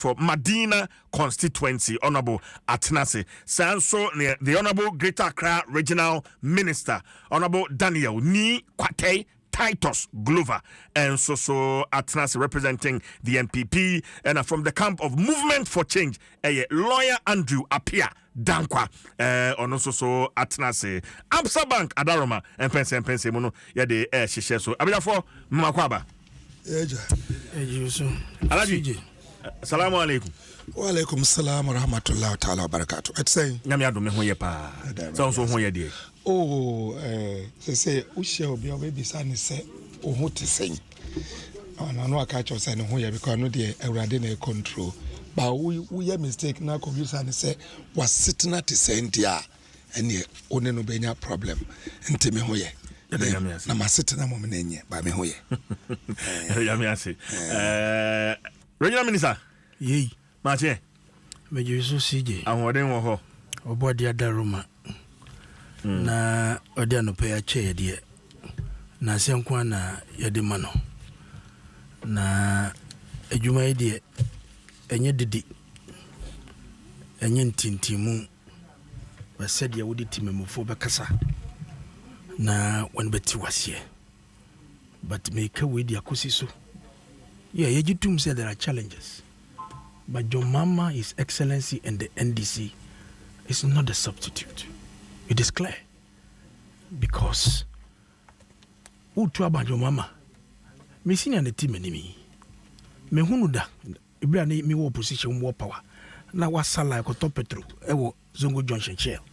for Medina constituency, Honorable Atenase. Sanso, the Honorable Greater Accra Regional Minister, Honorable Daniel Ni Kwate Titus Glover, and so Atenase representing the NPP, and from the camp of Movement for Change, lawyer Andrew Apia Dankwa, on also so Atenase Absa Bank Adaroma and Mpensenpensenmu no yede shishe so abiyafo mmakwaba Alaji. Assalamu alaikum. Wa alaikum salam wa rahmatullahi ta'ala wa barakatuh. At say nyame adom me ho ye pa. So ho ye de. Oh, say ushe obi obi sane say o ho te sen. Ona no aka cho say no ho ye because no de awurade na control. Ba we ye mistake na ko bi sane say was sitting at the sentia ene one no benya problem. Enti me ho ye. Na ma sitting na mo me nenye ba me ho ye. Yame ase. Regional Minister. Yei. Mache. Meje so CJ. Ahoden wo ho. Obodi adaroma. Na odi anope ya che de. Na senkwa na yede ma no. Na adwuma yi de enye didi. Enye ntintimu. Ba said ya wodi timemufo be kasa. Na wan beti wase. But me ka we di akosi so. Yeah, Yejitum said there are challenges. But your mama, His Excellency, and the NDC is not a substitute. It is clear. Because who to about your mama? Me senior the team enemy. Me hunuda. Ibrani me wo position more power. Na wasala ko top petro. Ewo Zongo Junction shell.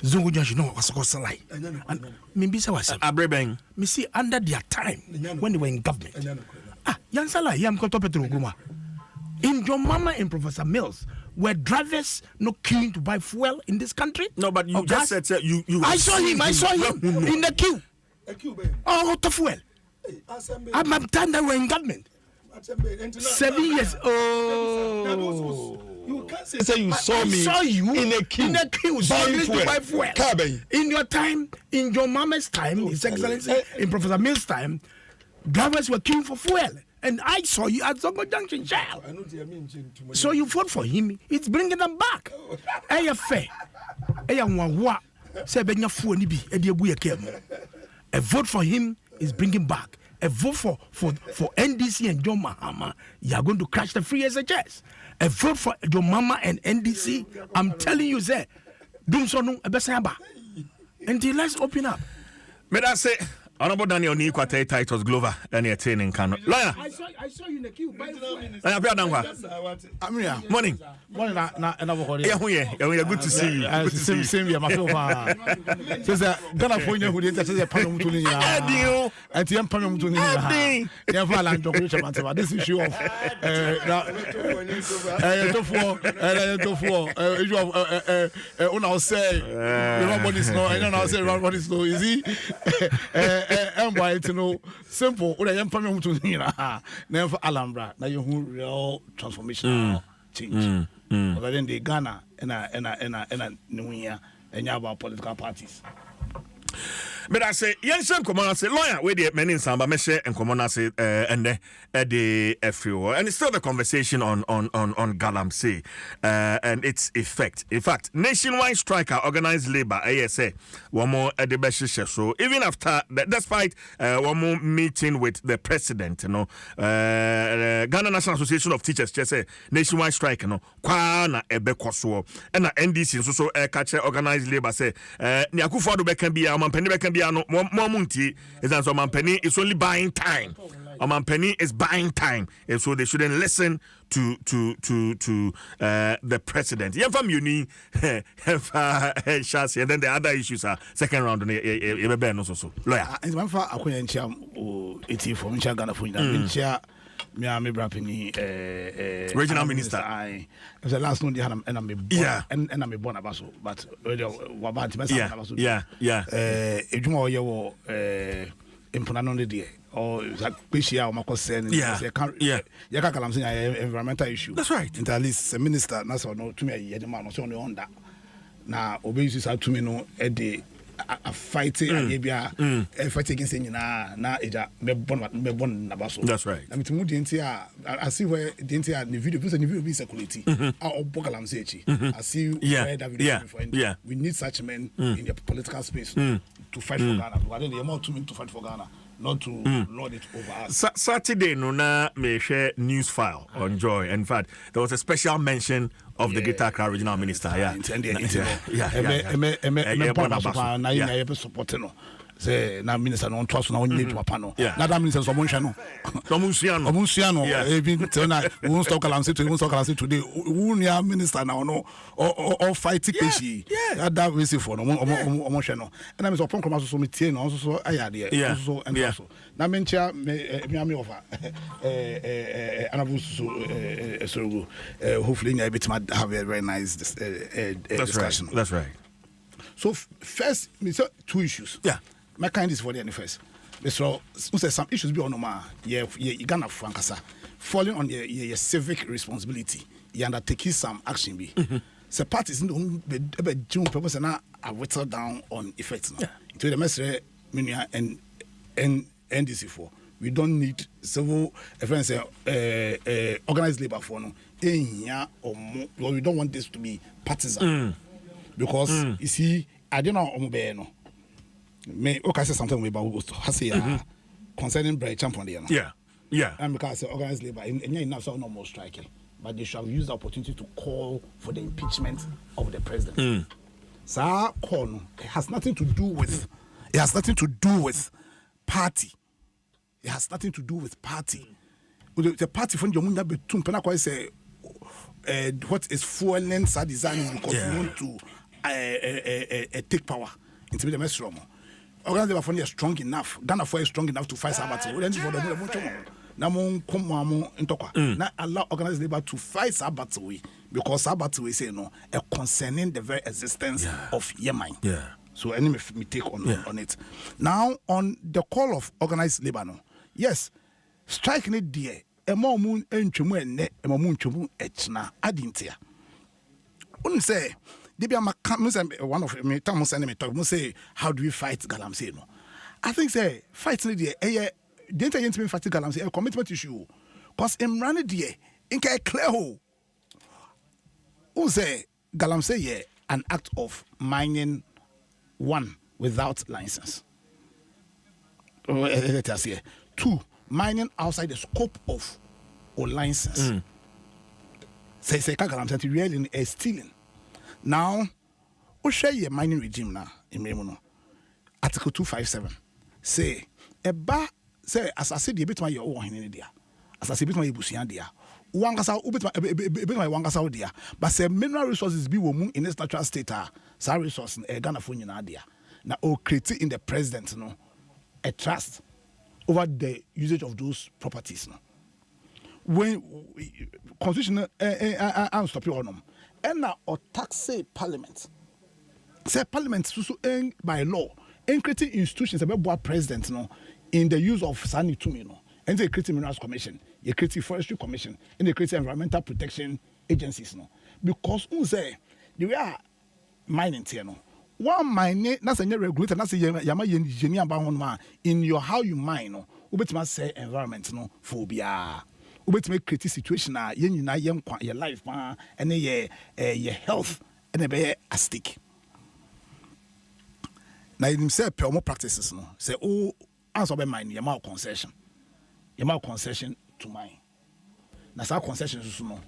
Zongo Junction no was salai. And me bisa was Abreben. Me see under their time when they were in government. Yansala yam ko top petro guma. In your mama and Professor Mills were drivers not keen to buy fuel in this country? No, but you just said you I saw him in the queue. Oh, to fuel. At my time they were in government. 7 years. Oh. You can't say you saw me. I saw you in a queue struggling to buy fuel. In your time, in your mama's time, His Excellency, in Professor Mills' time, drivers were queuing for fuel. And I saw you at Zongo Junction jail. So you fought for him. It's bringing them back. A vote for him is bringing back. A vote for NDC and John Mahama, you are going to crash the free SHS. A vote for John Mama and NDC, I'm telling you, sir, until let's open up. May I say, Honorable Daniel Ni Kwate Titus Glover, and you're training Kano. Lawyer, I saw you in the queue. Morning. Morning, Yeah, good to see you. Same here, my friend. Says that Ghana for you who did that. Panum to Nina, and the Panum to Nina. Never land to this issue of say, everybody's no, I don't know, say, everybody's no easy. To know simple. What I am coming to Nina, never Alhambra. Now you real transformational change. Other than the Ghana and New Year and Yaba political parties. But I say, Yansem Common, I say, lawyer, where the men in Samba Meshe and Common, I say, and the FUO. And it's still the conversation on Galamsey and its effect. In fact, nationwide striker, organized labor, ASA, one more at the best. So even after, despite one more meeting with the president, you know, Ghana National Association of Teachers, just say, nationwide strike, you know, Kwana Ebekoswo, and the NDC, so catcher organized labor, say, Nyakufa can be a man, penny can be no more munti is that some penny is only buying time. A penny is buying time, and so they shouldn't listen to the president. Yeah, from uni, chassis, and then the other issues are second round. Also, lawyer. It's my fault. I couldn't share 80 from Ghana for you. Me brapini regional minister. I the last one and I'm born abaso, but ejuma oyewo impunano de de or zakpeshia o makose ya ka kalam say environmental issue. That's right. And at least the minister na so no to me ye de man so on that. Na obeyisi sa to me no e de a fight a fight against na eja me bon na baso. That's right. I mean to move I see where the entire the video because the video be circulating. Our Bokalam say I see where that video before. We need such men in the political space to fight for Ghana. But then they are more to fight for Ghana. Not to lord it over us. Saturday, Nuna may share news file on Joy. In fact, there was a special mention of the Guitar Cry Regional Minister. Say na minister no twaso na onye papa no na that minister so monhwe no even tell na we won't stop Galamsey today who near minister now no or fight peshi that we see for no monhwe no and I me so pon koma so me tie no so ayade so and so na mencha me over anabu so hopefully you bit have a very nice discussion. That's right. So first me say two issues. My kind is for the first. So some issues be on you Ghana Frankasa falling on your civic responsibility. You undertake some action be. So parties in the June purpose and I whittle down on effects now. To the message and NDC for. We don't need civil friends organized labor for no or more. We don't want this to be partisan. Because you see, I don't know no. Me okay say something about concerning Bright Champion there. Yeah. And because organized labor and enough so no more striking. But they should have used the opportunity to call for the impeachment of the president. So call it has nothing to do with party. It has nothing to do with party. The party from Jomunya Betum Penakwa say what is fueling sa design is because we want to take power into the mess room. Organized labor fund is strong enough. Ghana for is strong enough to fight Sabbath. We don't for the na mon come ntokwa. Na allow organized labor to fight Sabbath way because Sabbath way say no concerning the very existence of Yemen. So any me take on it. Now on the call of organized labor no. Yes, strike ne die. Emo mu entwemu enne, emo mu ntwemu echna adintia. Unu say one of me time send me talk say how do we fight Galamsey no. I think say fight ne die the entire fight Galamsey a commitment issue cause em run die in clear ho. Who say Galamsey an act of mining one without license. Let us hear. Two, mining outside the scope of or license. Say Galamsey really is stealing. Now, we share your mining regime now in Memono. Article 257 say say as I said the bit my your own in India. As I said bit my busian dia. Wangasa bit my wangasa dia. But say mineral resources be woman in its natural state sa resource Ghana for nyina dia. Now o create in the president no a trust over the usage of those properties no. When constitution and stop your on and now or tax parliament say parliament so by law and creating institutions about president no in the use of sani tumi no and they creating minerals commission you creating forestry commission and they creating environmental protection agencies no because who say the way are mining here no one mine that's a regulator that's a yama engineer about in your how you mine no ubet say environment no phobia ubet make create situation na yen na yen kwa your life and your health and be a stake na him say per practices no say oh answer be mine yama concession to mine na sa concession so no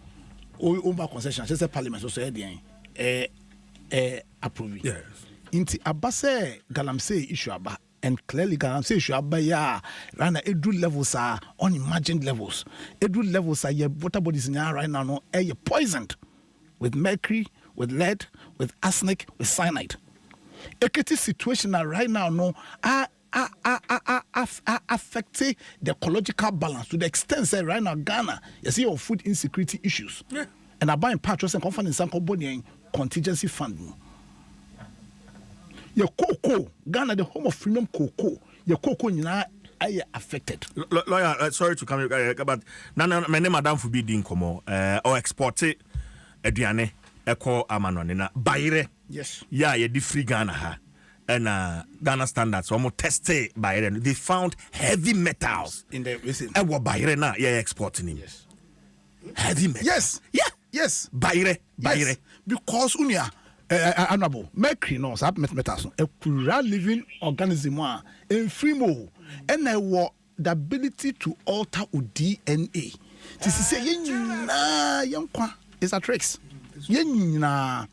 o ba concession say parliament so approve yes inti abase Galamsey issue aba and clearly Galamsey issue aba ya rana edu levels are unimagined levels your water bodies now right now no air poisoned with mercury, with lead, with arsenic, with cyanide. A situation right now no affecting the ecological balance to the extent that right now Ghana you see your food insecurity issues and are buying patros and confidence and company contingency fund. Your cocoa, Ghana, the home of premium cocoa, your cocoa now are affected. Lawyer, sorry to come, but my name Madam Fubi Komo or export it, Ediane, Echo Amanonina, Baire. Yes. Yeah, you free Ghana ha. and Ghana standards almost tested by then. They found heavy metals in the recent. And what by now yeah exporting him. Yes. Heavy metals. Yes. Yeah. Yes. Bayre. Yes. Because unia honorable mercury no sap metals a pure living organism in free mo and I want the ability to alter o DNA. This is say yenkwa is a tricks. Yenina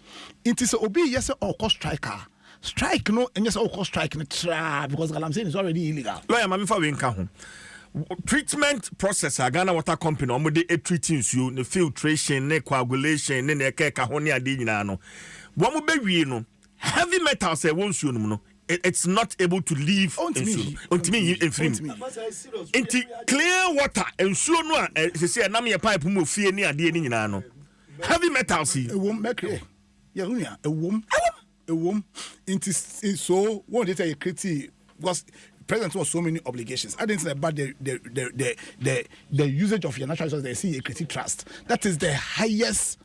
it is obi yes or cost striker. Strike no and yes or cost strike because galamsey is already illegal. Lawyer mami fa we nka ho. Treatment process Ghana Water Company omo de treating you the filtration ne coagulation ne keka ho ne ade nyina no wo mo bewie no heavy metals e won suo no it's not able to leave ontimi into clear water ensuo no a se na me pipe mo fie ne ade ni nyina no heavy metals e wom make ya unia e wom into so what they create because President was so many obligations. I didn't say about the usage of your natural resources. They see a creative trust. That is the highest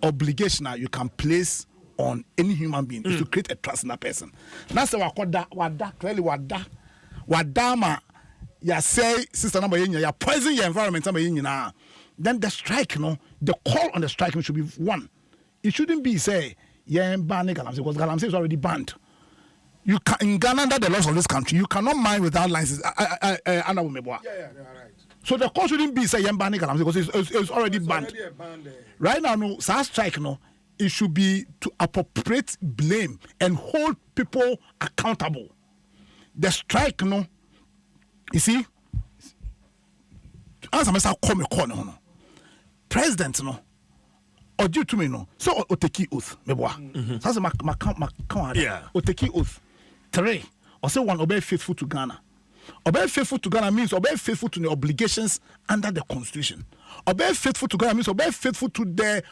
obligation you can place on any human being is to create a trust in that person. That's why wadama ya say sister number ya poison your environment then the strike the call on the strike should be one. It shouldn't be say ban galamsey because galamsey is already banned. You can in Ghana under the laws of this country, you cannot mine without license. Yeah, right. So the cause shouldn't be say yembani galamsey because it's already banned. Right now, no, strike it should be to appropriate blame and hold people accountable. The strike you see, as I say, come corner president or due to me so o take oath meboa. That's my yeah. O take oath. 3 or say 1 obey faithful to Ghana. Obey faithful to Ghana means obey faithful to the obligations under the constitution. Obey faithful to Ghana means obey faithful to the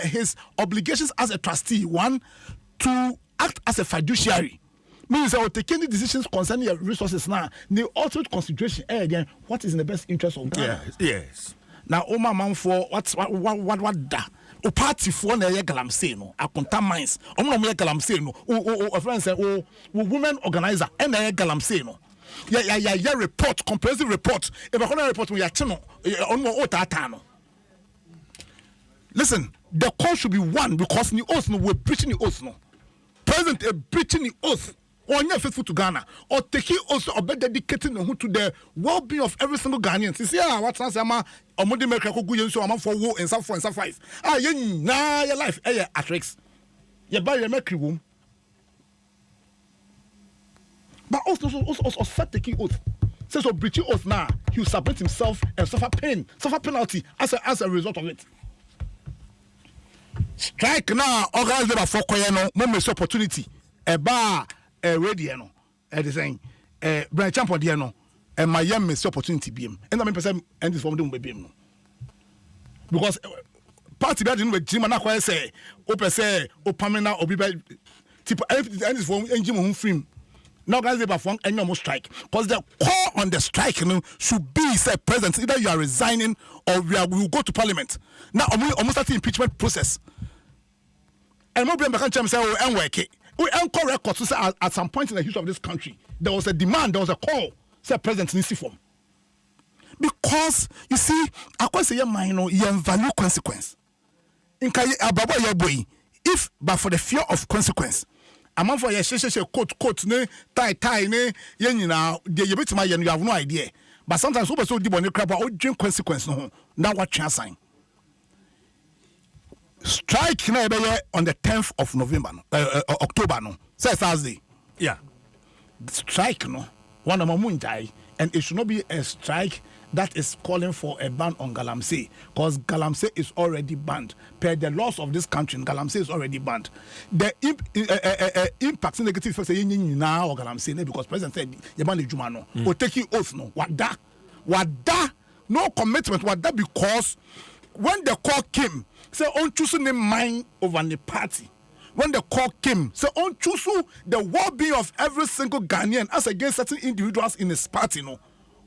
his obligations as a trustee. 1 to act as a fiduciary means that taking the decisions concerning your resources now. The ultimate consideration again what is in the best interest of Ghana. Yes. Now Oma man for what that. O party for na ye galamsey no akonta mines o no me galamsey no o friend say o women organizer e na ye galamsey no ya report comprehensive report e ba kono report we ya che no on o tata no. Listen, the call should be one because the oath no we preaching the oath no president preaching the oath on your faithful to Ghana or taking also or dedicating to the well-being of every single Ghanaian. See, what's that? Omodi make a good use of for war and some 4 and some 5. Your life, at risk. You buy your mercury womb. But also set taking oath. Says so breaching oath now, he will submit himself and suffer penalty as a result of it. Strike now, organize them for Koyano, moment opportunity. A bar. Radio no the saying branch champion there no and my young miss opportunity be and I mean person and this from them be no because party that with Jim na kwa say o say o pamena obi be tip and this from engine home film now guys they perform any almost strike because the call on the strike should be say president either you are resigning or we will go to parliament now almost start the impeachment process and more blame can say oh and work it. We encore records to say at some point in the history of this country, there was a demand, there was a call, say President Nisi form. Because you see, I can say you value consequence. In Ababa your boy, if but for the fear of consequence, a man for your coat, ne, tie, ne, yenina, you bet my you have no idea. But sometimes over so deep on the crab or drink consequence no. Now what chance sign? Strike on the 10th of November, October, no. Say Thursday. Yeah. Strike, no. One of my die, and it should not be a strike that is calling for a ban on galamsey, because galamsey is already banned. Per the laws of this country, galamsey is already banned. The impact negative effects now or galamsey because President said you ban the Jumano. Or taking oath, no. What that? No commitment. What that because when the call came. Say on choosing the mind over the party. When the call came, say on choosing the well-being of every single Ghanaian as against certain individuals in his party, no.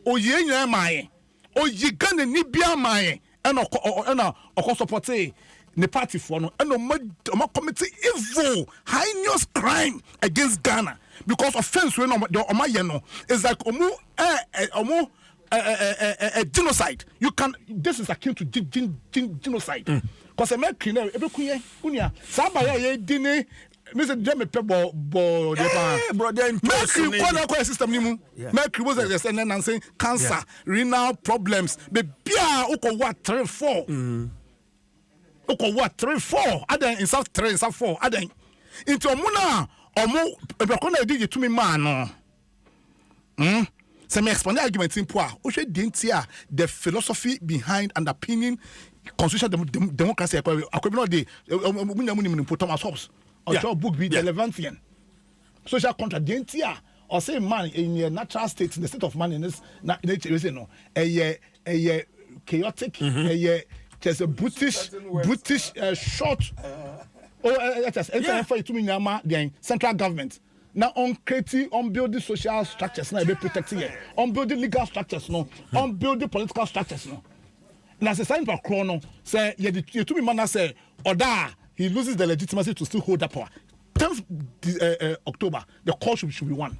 O ye maye, o ye gane ni bia maye, and o support the party for no and no committee evil heinous crime against Ghana because offense when no is like a genocide. You can. This is akin to genocide. Because a man can every kunya. Somebody didn't. Mr. Jemmy Pebo, brother, Mercury, what system nimu? Mercury was a descendant and saying cancer, renal problems. But Bia, Oko what 3-4. Oko what 3-4. Aden in South 3 in South 4. Aden into Muna or more. Ebrakona did you to me, man. So me explain the argument in poor. Oshe didn't hear the philosophy behind and opinion constitutional democracy. Akwebino de munyamu put Thomas Hobbes. Or your book be the Levantian. Social contract didn't hear or say man in your natural state in the state of man in this nature no a chaotic there's a British short for to me the central government. Now on creating on building social structures now be protecting it on building legal structures no on building political structures no now say sign for chrono say you to me man say oda he loses the legitimacy to still hold that power 10th October the call should be won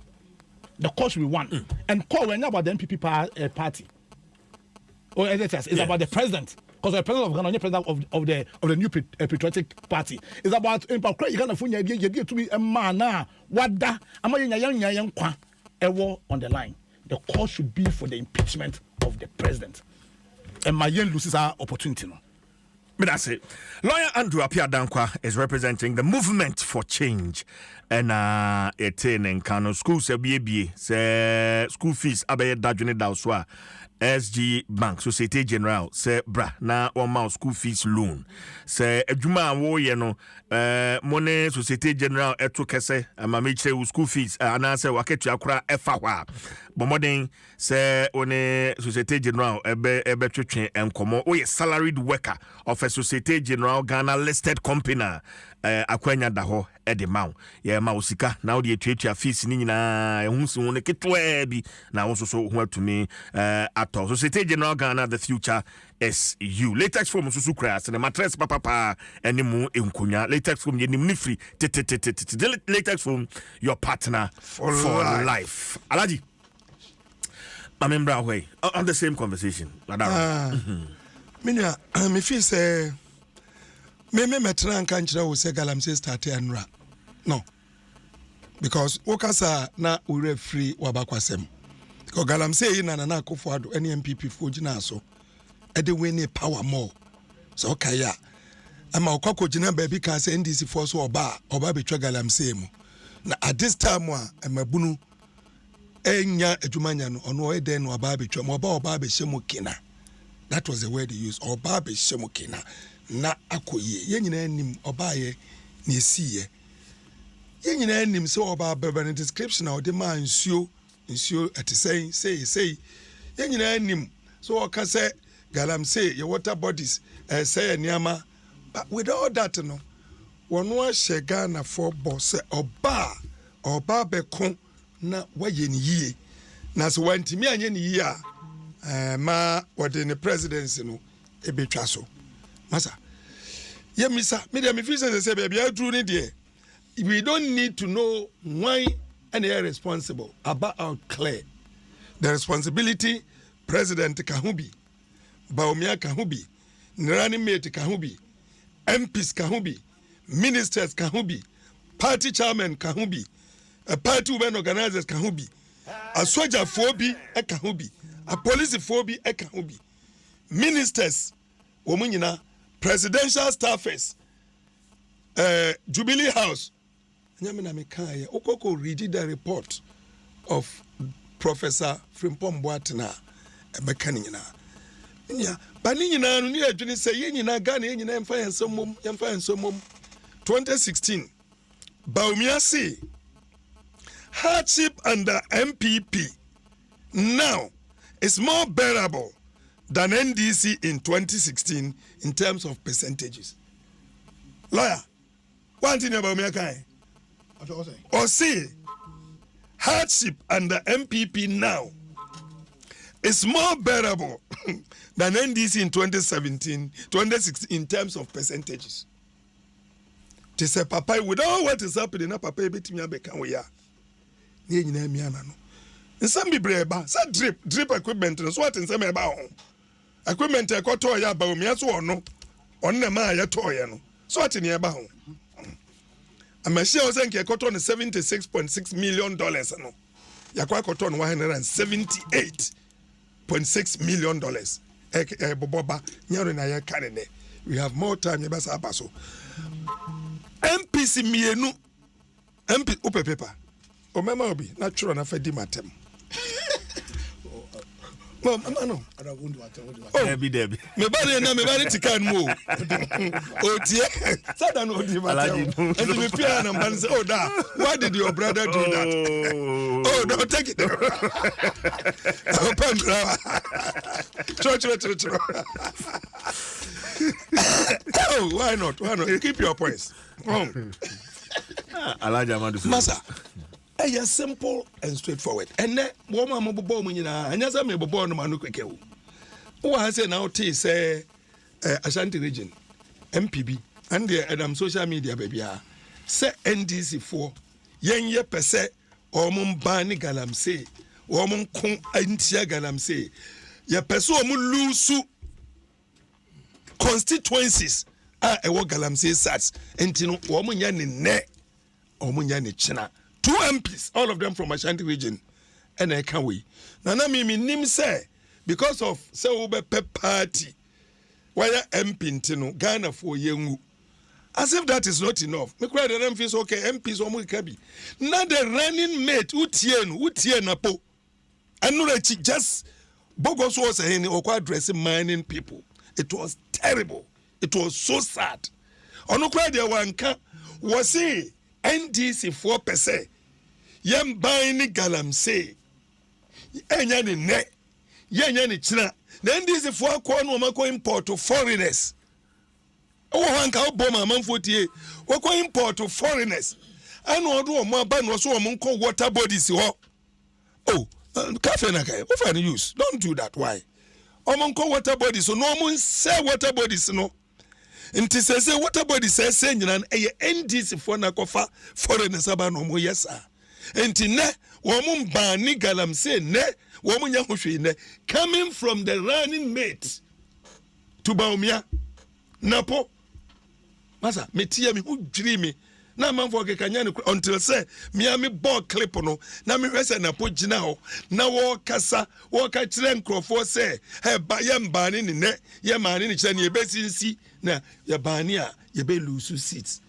and call when about the MPP party or it's about the president. Because the president of Ghana, the president of the new patriotic party, is about you gonna find you to be a man now. What da? I'm young a war on the line. The call should be for the impeachment of the president. And my young loses our opportunity. No? But that's it. Lawyer Andrew Apia Dankwa is representing the movement for change. And in Kano school se school fees abe dajune dauswa. SG Bank Societe General say bra na one school fees loan say adwuma wo ye no money Societe General eto kese amameche school fees ana say waketu akura efa hwa bomoden say one Societe General ebe twetwe enkomo o ye salaried worker of a Societe General Ghana listed company akwanya da ho ede maw ye ma osika na wo de twetwa fees ni nyina ehunsi won ketwa bi na wo so ho atumi ato Societe General Ghana the future is you latex form susu crass and mattress papa enimu enkonya latex form ye nim free latex form your partner for life Alaji Amembra way on the same conversation minya me feel say me metra nka nkyira wo se galamsey start anra no because okasa na ure free wabakwasem because galamsey na akofo ado any MPP fo gina so e de we power more so okay ya ama okoko gina ba bi ka say NDC for so oba betwa galamsey mu na at this time a amabunu enya adwumanya no ono e den no oba betwa mo oba be hyemu kina. That was the word he used. Oba be hyemu kina na akoye ye nyina anim oba ye na esiye ye nyina anim se oba beba na description of the man nsuo at say ye nyina anim so o ka say galamsey your water bodies say niama but with all that no wono ahye Ghana for boss oba be kon na waye ni yie na so wantimi anye ni yie a ma wode ne presidency no ebetwa so masa ye misa me dem feel say baby adru ni de we don't need to know why and they are responsible about clear the responsibility president Kahubi Baumia Kahubi Nrani mate Kahubi MPs Kahubi ministers Kahubi party chairman Kahubi a party women organizers Kahubi a soldier phobi e Kahubi a police phobi e Kahubi ministers womunyina presidential staffers Jubilee House nyamina mekaya okoko read the report of Professor Frimpong Boatena ebekani nyina nya bani nyina no ni adwene say ye nyina Ghana ye nyina emfa ensomom 2016 Baumia say hardship under MPP now is more bearable than NDC in 2016 in terms of percentages. Lawyer, one thing about me, or say hardship under MPP now is more bearable than NDC in 2016 in terms of percentages. To say, Papa, with all what is happening, Papa, bit me a becan we are. In some be brave, drip equipment, and what in some about equipment I got toy about me as or no, on the Maya toy, so what in your bound. A machine was saying I got on $76.6 million. No, Yakwa got on $178.6 million. Boba, Yarina Canene. We have more time, Yabasa Basso. MPC Mienu, MP Upe paper. O mama obi natural na fedi matem. No, no. Debbie. Me bari tikan mo. O tie. Sada no di matem. And me pia na man say, "Oh da, why did your brother do that?" Oh, no, take it. Open Church. Oh, why not? Keep your points. Masa. It's simple and straightforward. And then, woman, and yes, I'm a born man who can. Who has an out say Ashanti region, MPB, and the Adam social media, baby. Say NDC4, yen per se, or mum bani galamse, or mum kung antia galamse. Ya peso mu lusu constituencies a galamse sats, and tino, woman yan ne, or munyani china. 2 MPs, all of them from Ashanti region, and I can't wait. Nana Mimi Nim say, because of Ube party, why MP Tino, Ghana for Yengu. As if that is not enough. Me cry the MPs okay, MPs or Mukabi. Now the running mate, Utien Apo. And no, just Bogos was a or addressing mining people. It was terrible. It was so sad. Onukwa de wanka was say NDC 4%. Yam buying galamse. Enya ni ne. Yenya ni china. Then this is for kwano mako import to foreigners. Oh, wanka oboma manfotie. Wako import to foreigners. Ano odu omo ban waso omo nko water bodies ho. Oh, cafe na kai. What for use? Don't do that. Why? Omo nko water bodies so no omo say water bodies no. Nti say water bodies say nyina eye NDC for na kofa foreigners aba no mo yesa. Enti ne womun bani galamse ne womun nya hwehwe ne coming from the running mate to Baumia Napo masa metia me hu dwiri me na manfo kekanya ne until say me ball clip no na me hwese Napo gina ho na wo kasa wo ka kire nkrofo say he ba ye mbani ne ye mani ne kire ne ebesinsi na ye bani a ye be lose seats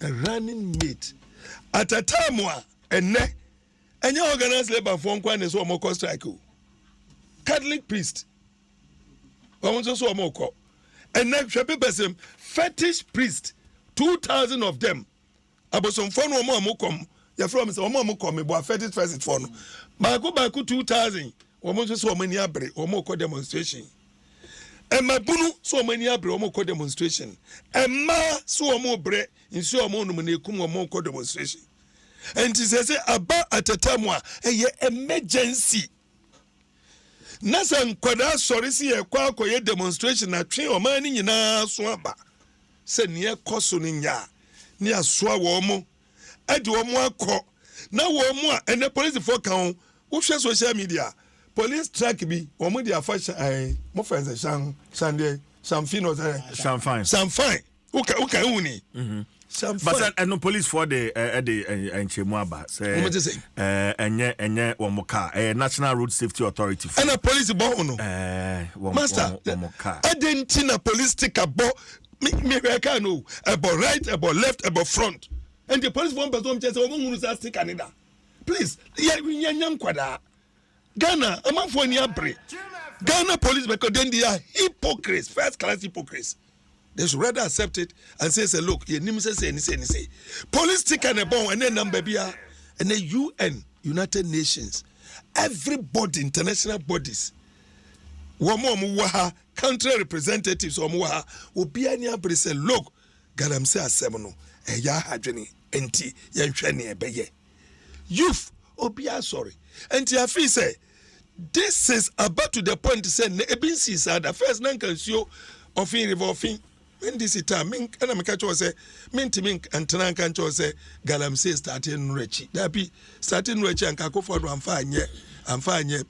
a running mate at a time and ne any organized labor for one so more strike. Catholic priest. So more call. And next person fetish priest. 2,000 of them. About some fun or more come. You're from some more come about fetish first phone. Baku 2,000. Almost so many abre or more demonstration. And my bunu so many abre or more demonstration. And ma so more bre in so more numenicum or more demonstration. And he says about at a time a emergency. Nasan kwada sorry see a kwakoye demonstration na twe o mani nyina so aba. Se ne ekoso ne nya. Ne asoa wo mo. Ade wo mo akọ. Na wo mo a ene police for kan wo hwe social media. Police track bi wo mo dia fa mo fense Shamfino Shamfine. Okay uni. But no police for the Nchemuaba say enye womoka National Road Safety Authority and a police bono master adentina police take a bo me no about right about left about front and the police one person just who say stick Canada please nyam kwada Ghana amafo ni abre Ghana police because then they are hypocrites, first class hypocrites. They should rather accept it and say, look, you need to say. Police take a bomb and then number and the UN, United Nations, everybody, international bodies, country representatives, will be any say, look, Galamse Asemno, a ya hadreni, enti, yan shani ebeye. Youth, obia sorry. And Tiafi say, this is about to the point to say ebinsi sada first nan kan suo ofin river ofin when this time min ana me catch say min antena kan cho say galamsey starting nrechi that be starting nrechi and kakofo do amfa anye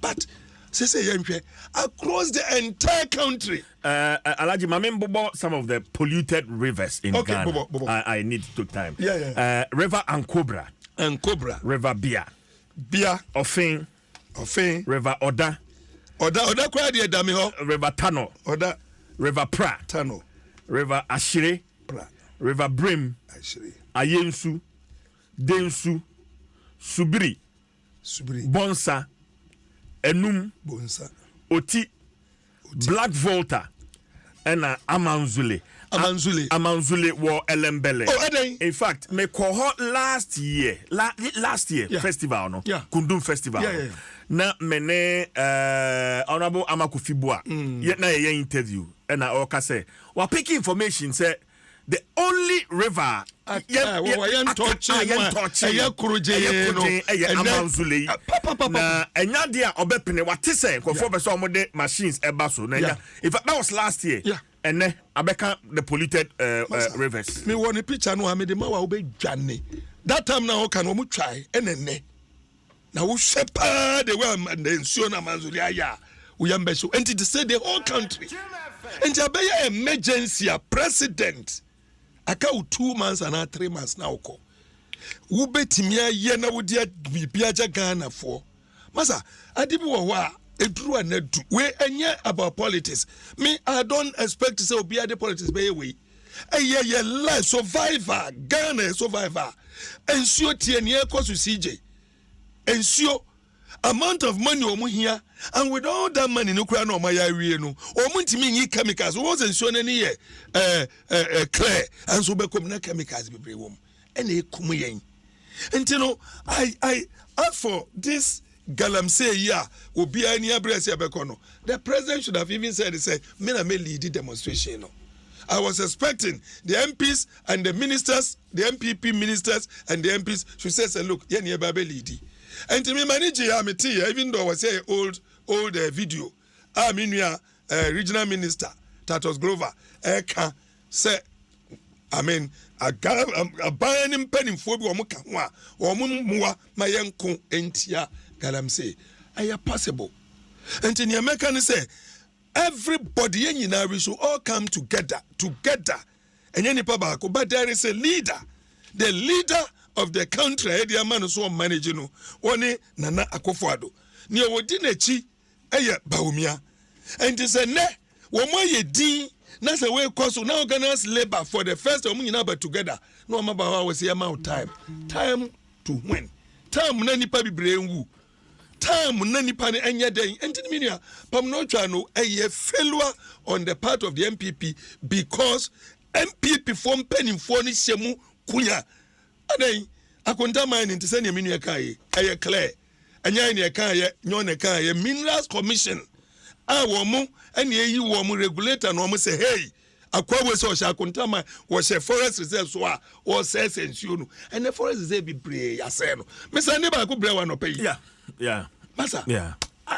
but say yenhwe across the entire country Alaji Mamembobo, some of the polluted rivers in Ghana. Bobo. I need to time. River Ankobra. River Bia. Ofin. River Oda kwa de dami ho. River Tano. Oda. River Pra. Tano. River Ashire. Pra. River Brim. Ashire. Ayensu. Densu. Subiri. Bonsa. Enum. Bonsa. Oti. Black Volta. And Amanzule were Elembele. In fact, me call last year festival no Kundum festival. Na mene honorable Amakufibua. Yet na ye interview and I oka say we pick information say the only river Amanzule na enya dia obepene wate say nkofo be so de machines eba so na enya in fact that was last year and then abeka the polluted rivers me won a picture no amede ma wa obedwane that time na o kan o mu twai enenne na wo shepa the way and nsuo na Amanzule aya we am be so and to say the whole country and abaya emergency president aka 2 months and 3 months now ko wo betimi aye na wo dia bibia ja Ghana for masa adibi wo wa eduru anadu we enye about politics me I don't expect to say obi ade politics be we ye life survivor Ghana survivor ensure tie ne ekosu CJ ensure amount of money omu here and with all that money no kura no maya wie no omu ntimi nyi chemicals wo ensure na ne ye clear and so be come na chemicals be bre wom ene ekum yen ntino I for this galamsey ya obi ani abrese abekono the president should have even said me na me lead demonstration no. I was expecting the MPs and the ministers, the MPP ministers and the MPs should say look ye ne ba be lead and to me manage ya meti even though I was say old video minua regional minister Tatos Glover can say I mean a banning penning for Womuka or Mumua Mayanko entia galamsey are possible. And in the American say everybody in we should all come together. And any pabako, but there is a leader, the leader of the country, the man so managing one Nana Akufo-Addo. Near Wodinechi, Baumia. And this a ne, Womoye D. That's the way cause now organize labor for the first time but together. No matter how was the amount time to win. Time nani pa bibreu. Time nani pa enya den. Enti minia pam no chano a failure on the part of the MPP because MPP form penning for ni shemu kunya. Adai akonta mine into send minia kai a clear. Anya ni kai nyone kai minerals commission. Womu and ye womu regulator no mo say hey akwa we so sha kontama was a forest reserve so or says ensuo and the forest reserve be brave ase no me say ne ba ko brave one pay yeah masa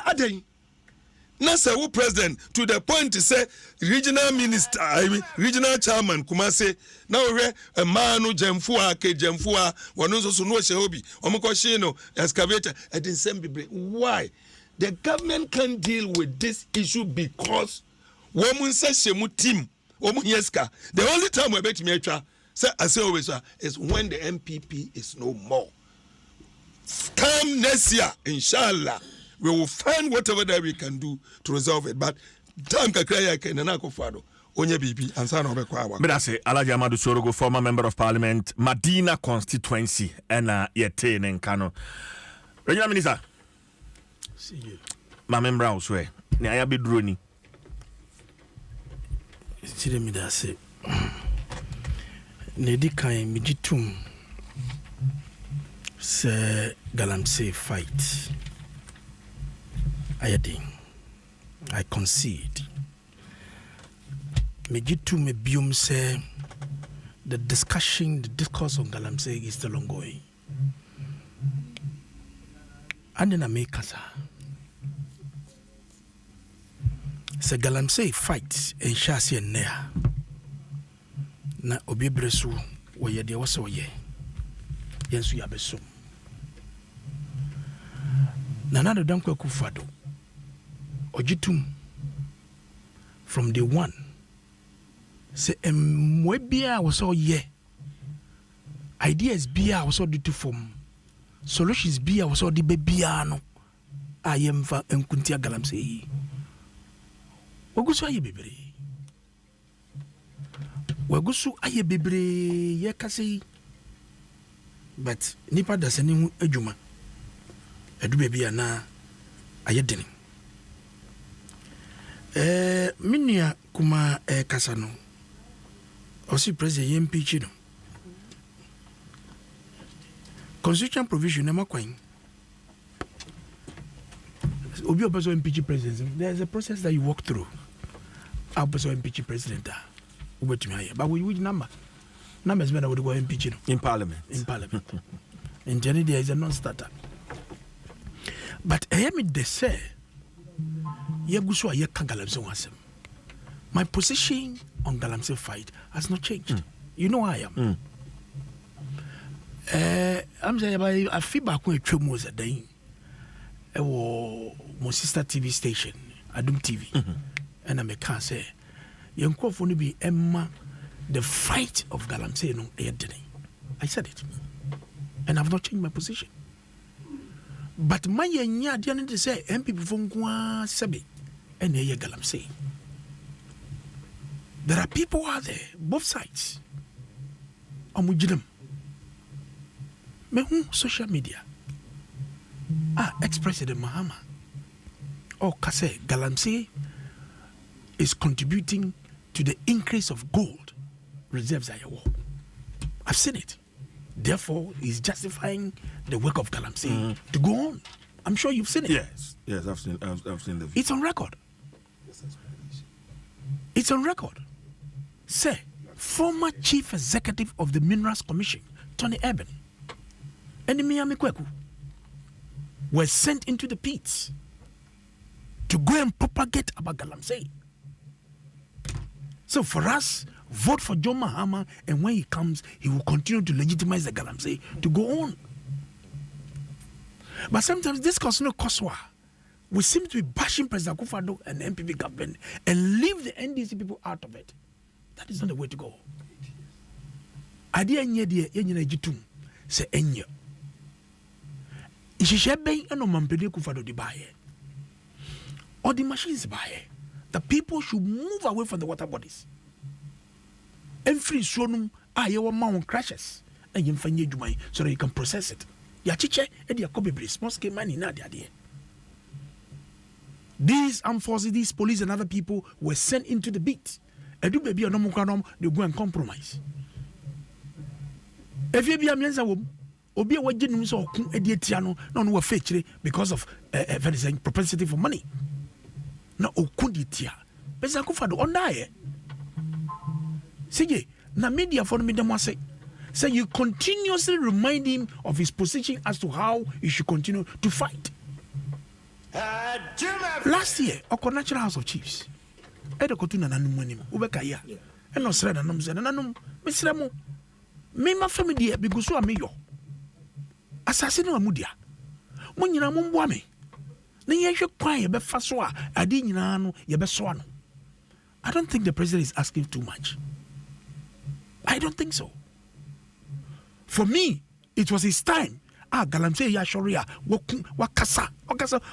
aden na say who president to the point to say regional minister regional chairman kuma say na we a man no jamfua ke jamfua wono so no she obi omko she no excavator e din sem be brave why the government can't deal with this issue because woman says she mu team the only time we bet me say I say always is when the MPP is no more. Come next year, inshallah, we will find whatever that we can do to resolve it. But time kakaya ke nana Akufo-Addo onye bibi ansa na obekwa awa. Me da say Alhaji Amadu Sorogo, former member of parliament, Madina constituency, and yete ne nkano. Regional minister. Ma membra uswe ni aya be droni sire mi da se ne di kan mi ditum se galamsey fight ayading I concede me ditum me bium se the discourse on galamsey is still ongoing and na me kasa sɛ galamsey fight ɛnhyɛ aseɛ nnɛ a na obi berɛ so wɔyɛ deɛ wɔsɛ wɔyɛ yɛn nso yɛabɛsom Nana Addo Dankwa Akufo-Addo ɔgye tom from day one sɛ mmoa biara wɔ sɛ ɔyɛ ideas biara wɔ sɛ ɔde to fam solutions biara wɔ sɛ ɔde bɛ biara no a yɛmfa nkuntia galamsey yi wagu so ayɛ bebree yɛka sɛ yi but nipa da sɛ ne ho adwuma adu baabi a na ayɛ dene me nua kuma kasa no ɔsi president yɛmpichi no constitutional provision na makwan obi a person impeach president there's a process that you walk through a person impeach president ubetumi aye but which numbers men would go impeach in parliament in general there is a non-starter but I am the say yeguso aye kan galamsey wasem my position on galamsey fight has not changed you know I am I'm saying I feel back when a was a day my sister TV station Adom TV and I can't say you can be Emma the fight of galamsey no I said it and I've not changed my position but my nya didn't say MP from Kwa Sebi and galamsey there are people out there both sides amujidem me social media ex-president Mahama kase galamsey is contributing to the increase of gold reserves at war. I've seen it. Therefore, he's justifying the work of galamsey to go on. I'm sure you've seen it. Yes, I've seen the video. It's on record. It's on record. Say, former chief executive of the Minerals Commission, Tony Eben, and Miami Kweku were sent into the pits to go and propagate about galamsey. So for us, vote for John Mahama, and when he comes, he will continue to legitimize the galamsey to go on. But sometimes this no Koswa, we seem to be bashing President Akufo-Addo and the MPP government and leave the NDC people out of it. That is not the way to go. Idea nye die yenye jitum se enye. Ishishebe eno mampede Akufo-Addo di baye. Or the machines baye. The people should move away from the water bodies. Every sonum yewa mount crashes and you find jumai so that you can process it. Ya chiche and ya kobe small scale money na dia. These armed forces, these police and other people were sent into the beat. And do baby no they go and compromise. If you be a mensa obi a wajin so kun edietiano no fetch because of very propensity for money. Na okunditia pesa Akufo-Addo ondaye sige na media for me dem say you continuously remind him of his position as to how he should continue to fight. Last year our National House of Chiefs edekotu na nanum anim ubeka ya eno sre na nanum se na nanum mesre mo me ma family e because so ameyo asase no amudia mo nyina mo mboa me na yehwe kwan ye be fa so a ade nyina no ye be so ano. I don't think the president is asking too much. I don't think so. For me, it was his time. Galamsey ya shoria wakasa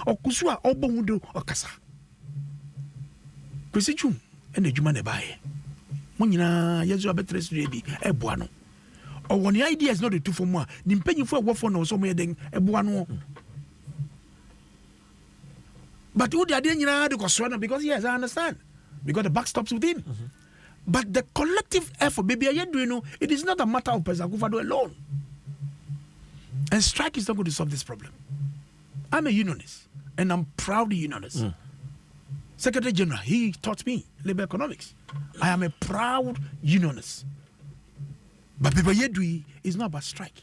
okusua obomudo okasa. Kwesi jum ene juma ne bae. Mo nyina yezu abetres bi eboa no. Owoni idea is not the two for mo. Ni mpanyifo awofo na so mo yeden eboa no. But who the idea nyina de koswana because yes I understand. Because the buck stops with him. But the collective effort, baby, it is not a matter of President Akufo-Addo alone. And strike is not going to solve this problem. I'm a unionist, and I'm proud unionist. Secretary General, he taught me labor economics. I am a proud unionist. But people is not about strike.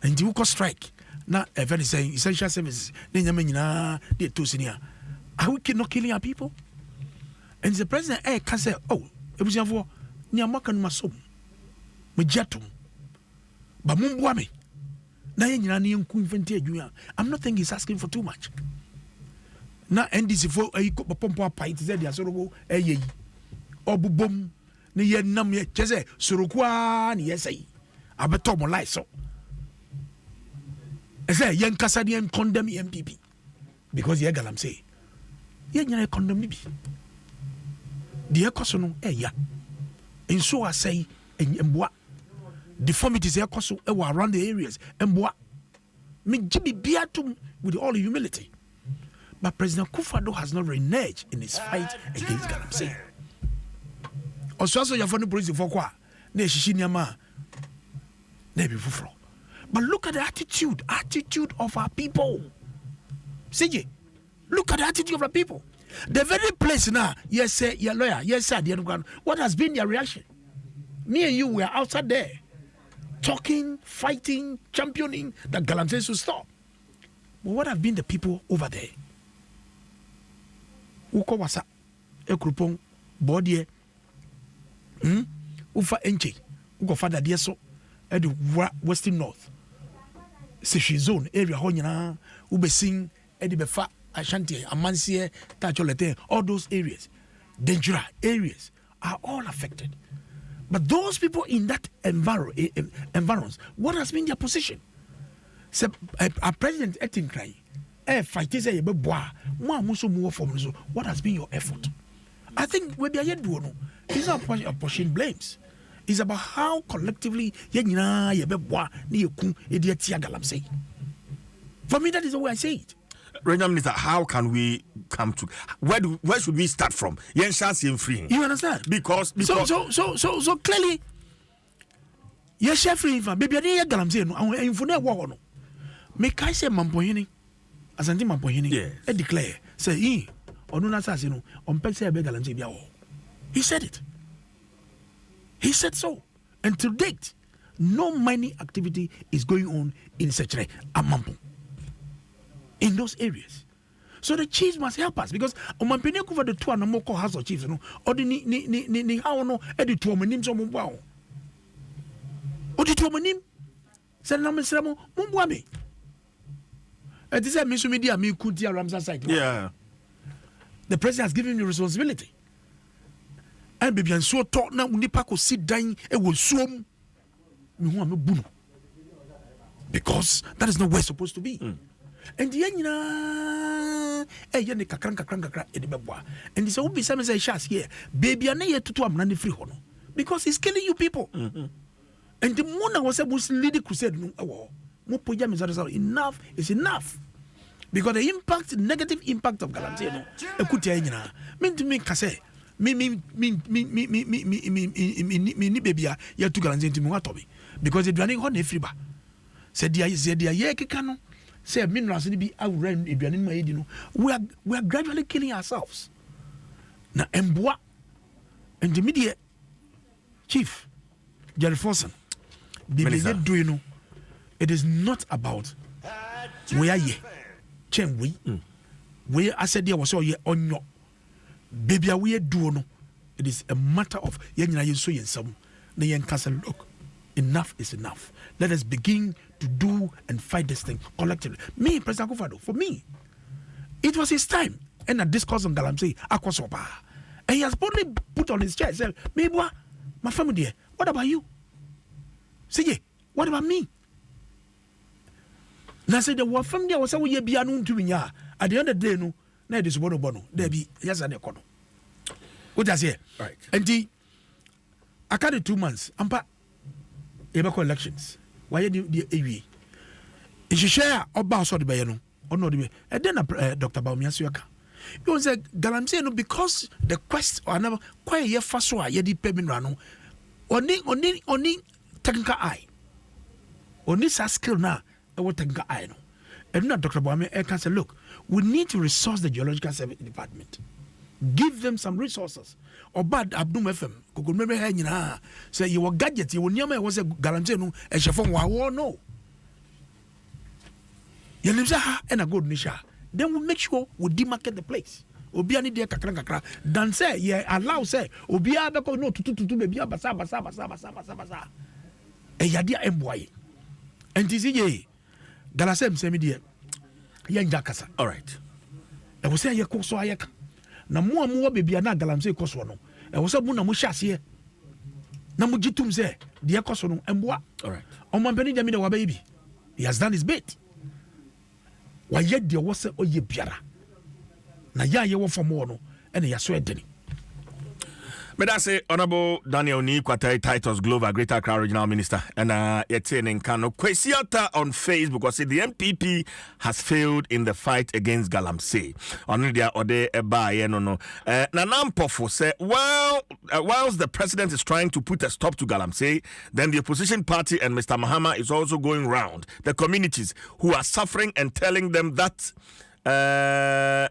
And you call strike. Now, if anything, essential services, they Are we not killing our people? And the president can say, oh, it was for Niamakan Masom, Majatum, Bamumwame. I'm not thinking he's asking for too much. Now, and this for a pompa pint, said the Asorogo, a or bum, near Namia Chese, Surukwan, yes, I bet Tom Lyso. I say, young Cassadian condemn MPP because Yagalam say, Yan condemn me. The Ecosono, yeah. And so I say, and what deformities around the areas, and what me Jimmy Beatum with all humility. But President Kufuor has not reneged in his fight against Galamsey. Also, you're funny police for qua, Neshiniama, Nebi Fufro. But look at the attitude of our people. CJ, look at the attitude of our people. The very place now, yes, sir, your lawyer, yes, sir, what has been your reaction? Me and you were outside there, talking, fighting, championing that Galamsey should stop. But what have been the people over there? Uko wasa, ekrupong, bodie, ufa enche, uko fada dieso, edu western north, seshi zone area honyana, ubesing, edi befa. Ashanti, Amansie, Tacholete, all those areas, dangerous areas are all affected. But those people in that environment, what has been their position? So, a president Etinkrai, fighters a bois, more from what has been your effort? I think we be a doing. It's not pushing blames. It's about how collectively for me, that is the way I say it. Regional Minister, how can we come to where should we start from? You understand? Because so clearly, yes, chef free baby. I didn't Galamsey no. I infune wo no. Make I say Mampoyini, Asante Mampoyini. Yes. I declare say he onu na say no. On pese be Galamsey bia wo. He said it. He said so. And to date, no mining activity is going on in Sechere Amampo. In those areas. So the chiefs must help us because on my opinion over the two and more house of chiefs, you know, or the ni how no edit to my name so mumbo. Or the two my name. Say na mesramo mumbo me. It is a mission media me could dear Ramsa site. Yeah. The president has given you responsibility. And baby and so talk now nipa ko sit down e will swim me who am bunu. Because that is not where it's supposed to be. And the yena yene kakran edibeboa. And this will be some say shas here. Baby ane ye tutu amnani free hono. Because he's killing you people. And the mona was a leading crusade no mo poja me enough is enough. Because the negative impact of Galamsey no ekutia nyina. Mean to me kase me ni baby ya tu Galamsey ntimi watobi. Because the running ho na friba. Said dia ye keka no. Say minerals be around we are gradually killing ourselves. Now Mboa and the media chief Jerry Forson doing it is not about where ye chen we I said there was all ye on your baby we do no. It is a matter of yen so yen some the yen castle look. Enough is enough. Let us begin to do and fight this thing collectively. Me, President Kufuor, for me, it was his time. And a discourse on Galamsey, Akwasopa. And he has boldly put on his chest, said, Mebwa, my family dear, what about you? Say, what about me? And I said, the one family was so ye be unknown to me. At the end of the day, no, na this bono, there be, yes, and econo. What does he? Right. And the, I carried 2 months, Ebeko elections. Why the AV? If you share about so the bayano, or no, and then Dr. Baumiasuaka. You say Galamsey no because the quest or never quite ye faswa ye di payment rano. Only technical eye. Only skill now, what technical eye no. And now Dr. Baumiasuaka can say, look, we need to resource the geological service department. Give them some resources. Or bad Adom FM. Could remember hanging say you were gadgets, you will never was a Galamsey no and Chafon war no. Yelimza and a good nisha. then we'll make sure we demarcate the place. Obi ani de kakra dan say ye allow say obi abeko no tutu baby basa e yade emboye enti si ye galasem semi de ye njakasa. All right. E wo say ye koso ayeka na mo amu baby na galamse koso no e wo say bu na mo hyase na mo gitum say de koso no emboa. All right. O man peni jami de wa baby, he has done his bit. Wa ye de wo say oye biara na ya ye wo famo no ene ya so edeni. But I say Honorable Daniel Ni Kwatai Titus Glover, Greater Accra Regional Minister, and Yetien in Kano Kwesiata on Facebook because the MPP has failed in the fight against Galamsey. On India Ode Eba no. Nanampofo say, well, whilst the president is trying to put a stop to Galamsey, then the opposition party and Mr. Mahama is also going round the communities who are suffering and telling them that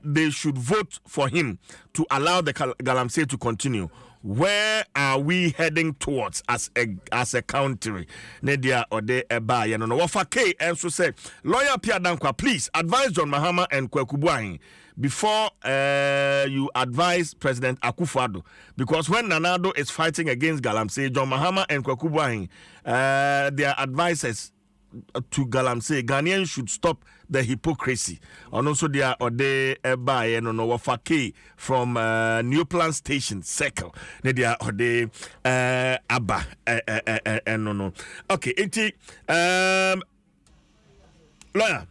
they should vote for him to allow the Galamsey to continue. Where are we heading towards as a country? Nedia Ode Eba no Wafa K also said, Lawyer Pierre Dankwa, please advise John Mahama and Kwekubuahin before you advise President Akufo-Addo, because when Nanado is fighting against Galamsey, John Mahama and Kwekubuahin, their advisors to Galamsey, Ghanaians should stop the hypocrisy. And also there are Ode Eba no Wafake from New Plant Station Circle. There are Ode Abba no. Okay, iti lawyer.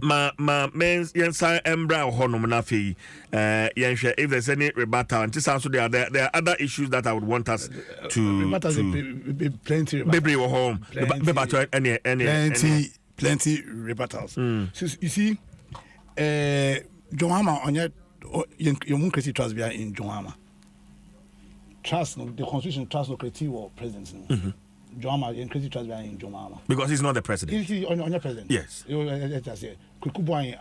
Ma men's yensa embra honum na fi yenhwe if there's any rebuttal, and this also there are other issues that I would want us to plenty baby wo home plenty rebuttals. So you see John Mahama onye you mun create trust bia in John Mahama. Trust no, the constitution trust no create or president no. John Mahama increase trust in John Mahama because he's not the president. He's on your president. Yes. Kwekubuahin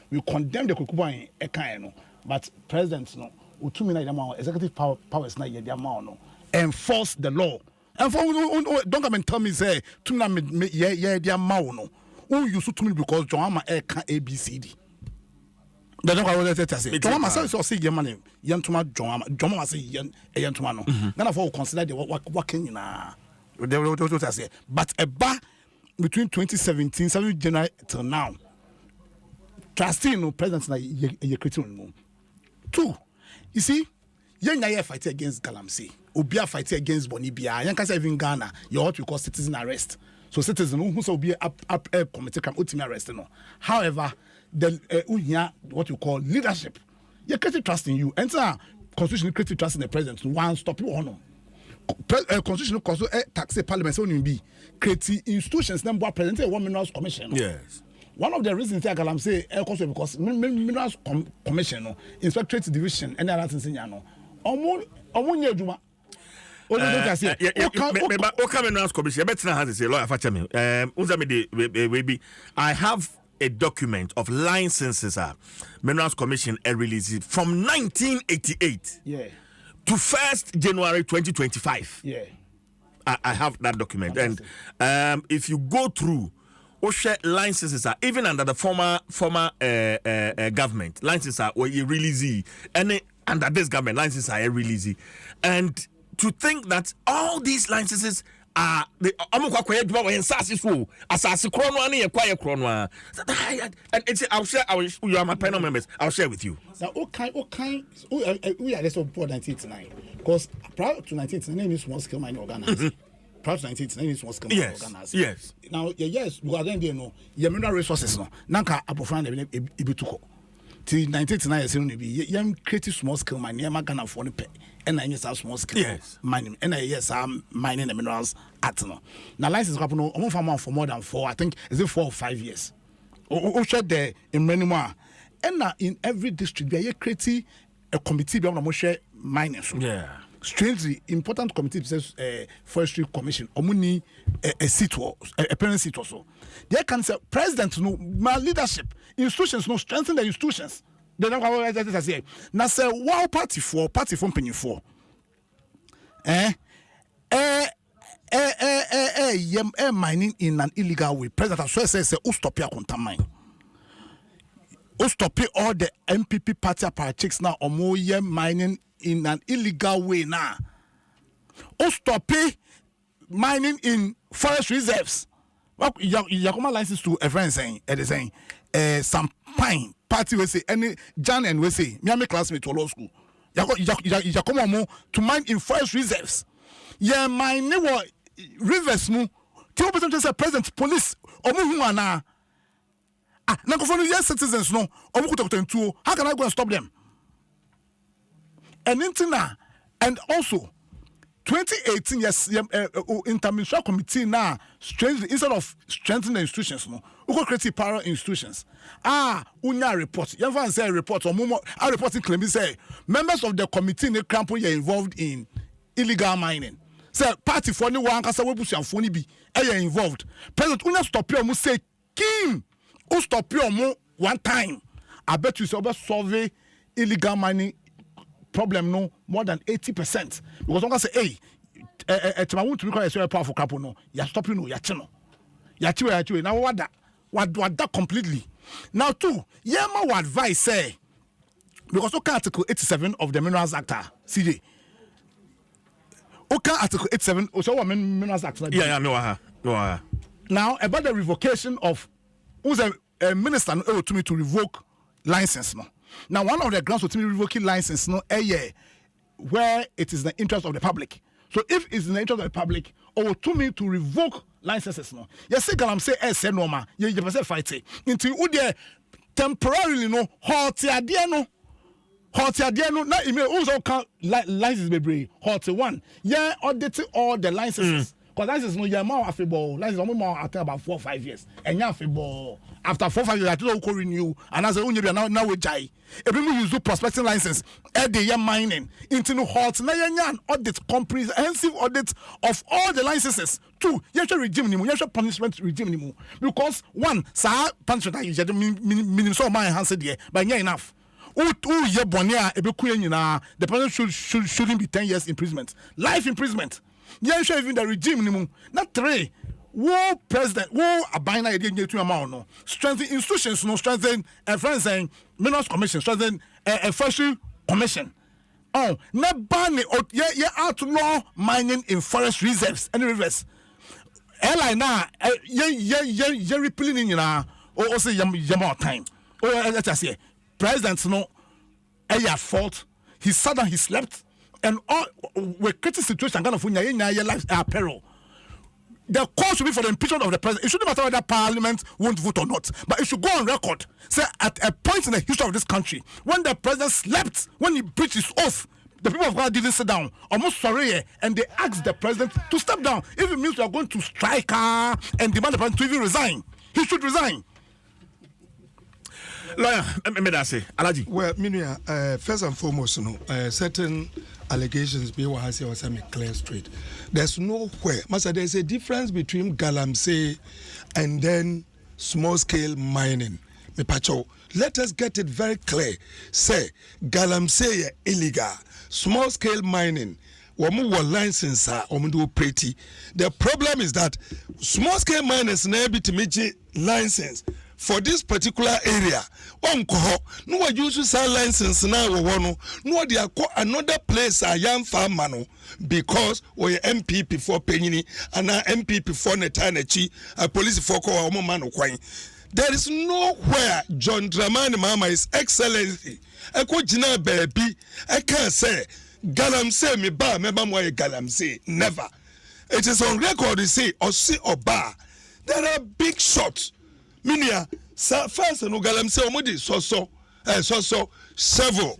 we condemn the Kwekubuahin ekan no, but president no utumi na yama executive powers na yama no enforce the law. And for don't come and tell me say tumi na ye yama no. Who you to me because John Mahama ekan ABCD. The don't go say John Mahama say yama yantuma John Mahama say yantuma no. None of all consider the working na they say but a bar between 2017 7 January till now trustee no president na ye creating no. Two, you see yen fight against Galamsey, obia fight against Bonibia, yan can say even Ghana you what we call citizen arrest. So citizen who so be up committee crime ultimate arrest no. However the what you call leadership, you create trust in you. Enter constitution create trust in the president. One stop you on. Constitutional also tax parliament so be create institutions number president one minerals commission. Yes. One of the reasons that I'm say because minerals commission no inspectorate division and other things no omo nyaduma I have a document of licenses Minerals Commission released from 1988. Yeah. To 1st January 2025. Yeah. I have that document. Fantastic. And if you go through OSHA licenses are even under the former government, licenses are released, and under this government licenses are released. And to think that all these licenses are the and it's you are my panel members. I'll share with you. Now, we are less of 1989 because prior to 1989, it's small scale mining organizers. Prior to 1989, it's small scale mining organizers. Yes. Now, yes, we are then there. No, your mineral resources. No, Nanka Apofran Ibituko. Till 1989, you creative small scale mining. You can afford to pay. And I yes, small scale mining. And I yes, I'm mining the minerals at no. Now, license happen no for more than 4. I think is it 4 or 5 years. Share there in many more. And in every district, they are creating a committee be share miners. Yeah. Strangely, important committee says Forestry Commission. Omuni a seat or a parent seat also. They can say president no my leadership institutions no strengthen the institutions. They don't go say now say wow party from penny for. Mining in an illegal way. President as well says who stop your contamin. o stop all the MPP party apparatchiks now omo ye mining in an illegal way now. O stop mining in forest reserves. Yakoma license to a friend saying, some pine party we say any Jan and we say me classmate to law school. Yakoma mo to mine in forest reserves. Yeah, mine ne rivers mu. Tell person to say president police omo huana. Ah, na go follow yes citizens no. Omo kuta ntuo. How can I go and stop them? And also 2018, yes, interministerial committee now strengthen instead of strengthening the institutions, no, we go create power institutions. Unya report. You ever say report or more? Our reporting claim say members of the committee in the camp are involved in illegal mining. Say party for anyone can say we push and phone be involved. President Unya stop you must say Kim. Who stop you one time? I bet you say solve illegal mining problem no more than 80%. Because one say, hey, I want to require a very powerful couple no. You stop you no, you chino. You now what that completely. Now two, ma what advice say because okay Article 87 of the Minerals Act, CJ. Okay Article 87, so what Minerals Act? Yeah, no. Now about the revocation of who's a minister to me to revoke license no. Now, one of the grounds for revoking license, no, where it is the interest of the public. So, if it's in the interest of the public, or to me to revoke licenses, no, yes, I'm say, no, ma, you say fight it until you temporarily, no, halt no, now, you may also count license, baby, halt one, yeah, audit all the licenses. Because license no you're more affable. License more after about 4 or 5 years. And you're affable. After 4 or 5 years, I don't renew. And as a now we jai. If we use prospecting license, every year mining into no halt. Now you're audit comprehensive audit of all the licenses. Two, you should regime anymore. You should punishment regime anymore. Because one, sir, punishment you just minimum so my hands there, but yeah enough. The person shouldn't be 10 years imprisonment. Life imprisonment. Yeah, sure, even the regime anymore. Not three. War president, war abide by the amount no. Strengthen institutions, no strengthen friends saying Minerals Commission, strengthen a fishery commission. Oh, not ban it or outlaw mining in forest reserves and rivers. Airline now, yeah, repealing in or say more time. Oh, let's just say presidents no, at fault. He sat down, he slept. And all we're creating situation kind of your lives are peril. The call should be for the impeachment of the president. It shouldn't matter whether Parliament won't vote or not, but it should go on record. Say at a point in the history of this country, when the president slept, when he breached his oath, the people of God didn't sit down, almost sorry, and they asked the president to step down. If it means we are going to strike and demand the president to even resign, he should resign. Lawyer, Alaji. Well, Minia, first and foremost, certain allegations be what I say was clear straight. There's nowhere. Master, there's a difference between galamsey and then small scale mining. Let us get it very clear. Say galamsey illegal, small scale mining. License pretty. The problem is that small scale miners never to license for this particular area. No use that license now. No, they are another place a young farmer because we MPP for Penny and now MPP for Netanechi, a police for man. There is nowhere John Dramani Mama is excellency. I could jina baby. I can't say galamsey me ba me ba mo galamsey. Never. It is on record to say or see or bar. There are big shots. Minia, first no galamsey omodi so several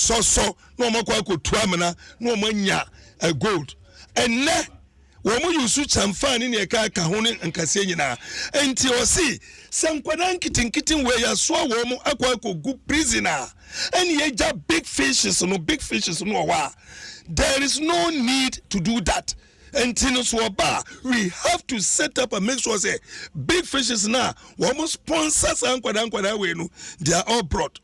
so no mo kwa ko tuamana no mo nya a gold. And ne wo mo yusu chamfa ni ne ka ho ne nkase nyina enti o si sankwadan kitinkitin we ya so wo mo akwa ko gu prisoner and ye ja big fishes no wa. There is no need to do that. And we have to set up and make sure say big fishes now almost sponsors they are all brought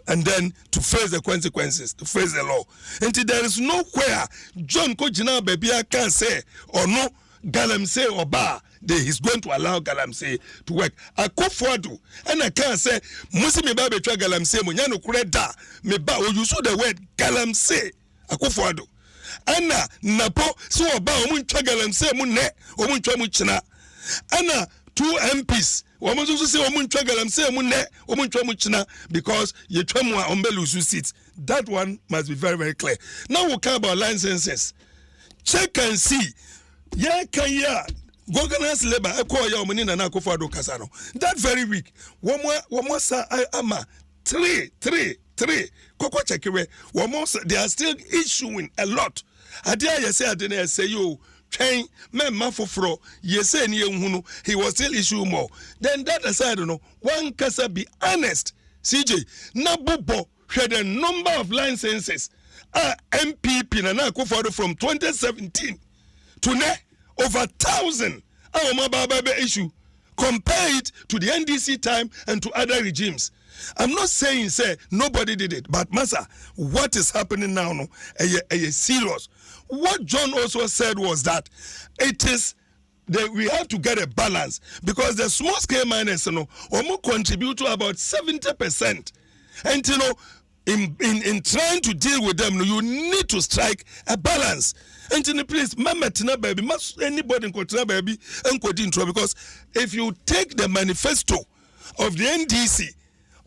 and then to face the consequences, to face the law. And there is nowhere John Kojina baby I can say or no Galamsey Oba, he's going to allow Galamsey to work. Akufo-Addo, and I can't say, Musi me ba betwa Galamsey, munyano kureda, me ba, you saw the word Galamsey, Akufo-Addo. Anna, Napo, so Oba, omunchwa Galamsey, munne, omunchwa muchina. Anna, 2 MPs, woman also say omunchwa Galamsey, munne, omunchwa muchina, because you tramwa ombelusu seats. That one must be very, very clear. Now we care about licenses. Check and see. Yeah, can Governance labor, I call your money and Akufo-Addo Kasano. That very week, one more, sir, I am 3. Koko check one more, they are still issuing a lot. I dare you say you train, man, Mafofro, you say, he was still issuing more. Then that aside, one kasa be honest. CJ, Nabubo had a number of licenses. MPP and Akufo-Addo from 2017 to now. Over 1,000 issue. Compare it to the NDC time and to other regimes. I'm not saying say nobody did it, but Masa, what is happening now? No, serious. What John also said was that it is that we have to get a balance because the small scale miners, contribute to about 70%, and in trying to deal with them, you need to strike a balance. And in the place, baby, must anybody in baby and trouble because if you take the manifesto of the NDC